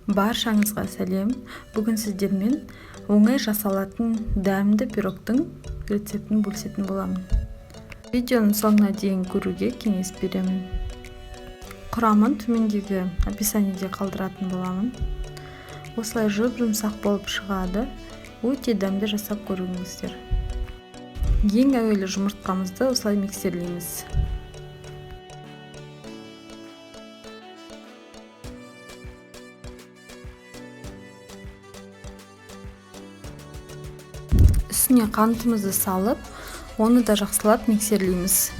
Баршаңызға сәлем. Бүгін сіздермен оңай жасалатын дәмді пирогтың рецептін бөлісетін боламын. Видеоның соңына дейін көруге кеңес беремін. Құрамын төмендегі описаниеде қалдыратын боламын. Осылай жұп-жұмсақ болып шығады. Өте дәмді жасап көріңіздер. Ең әуелі жұмыртқамызды осылай миксерлейміз. Үстіне қантымызды салып, оны да жақсылап миксерлейміз.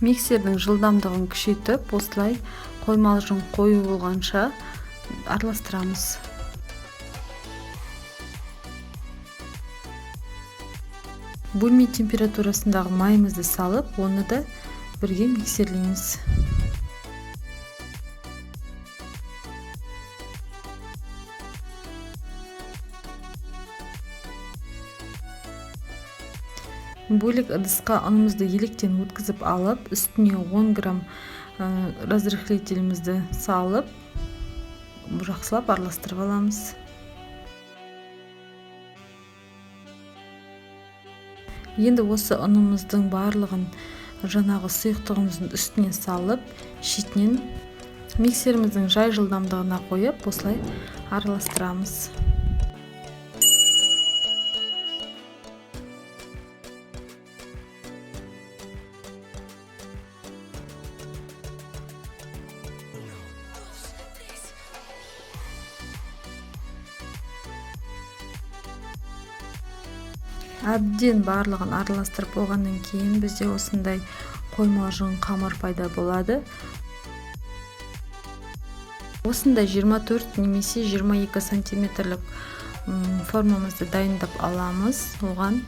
Миксердің жылдамдығын күшейтіп, осылай қоймалжың қою болғанша араластырамыз. Бөлме температурасындағы майымызды салып, оны да бірге миксерлейміз. Бөлек ыдысқа ұнымызды електен өткізіп алып, үстіне 10 грамм разрыхлителімізді салып, жақсылап араластырып аламыз. Енді осы ұнымыздың барлығын жаңағы сұйықтығымыздың үстіне салып, шетінен миксеріміздің жай жылдамдығына қойып, осылай араластырамыз. Әбден барлығын араластырып болғаннан кейін бізде осындай қоймалжың қамыр пайда болады. Осындай 24 немесе 22 сантиметрлік формамызды дайындап аламыз. Оған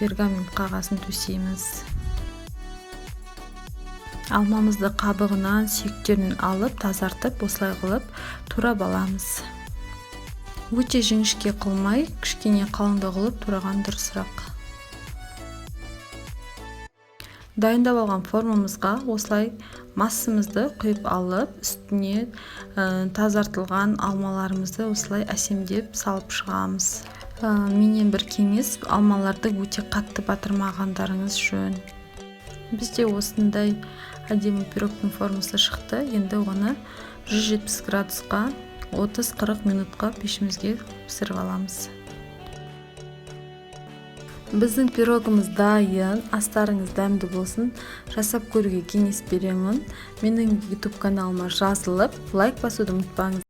пергамент қағазын төсейміз. Алмамызды қабығынан, сүйектерін алып, тазартып, осылай қылып турап аламыз. Өте жіңішке қылмай, кішкене қалыңдау қылып тураған дұрысырақ. Дайындап алған формамызға осылай массамызды құйып алып, үстіне тазартылған алмаларымызды осылай әсемдеп салып шығамыз. Менен бір кеңес, алмаларды өте қатты батырмағандарыңыз жөн. Бізде осындай әдемі пирогтың формасы шықты. Енді оны 170 градусқа 30-40 минутқа пешімізге пісіріп аламыз. Біздің пирогымыз дайын, астарыңыз дәмді болсын. Жасап көруге кеңес беремін. Менің YouTube каналыма жазылып, лайк басуды ұмытпаңыз.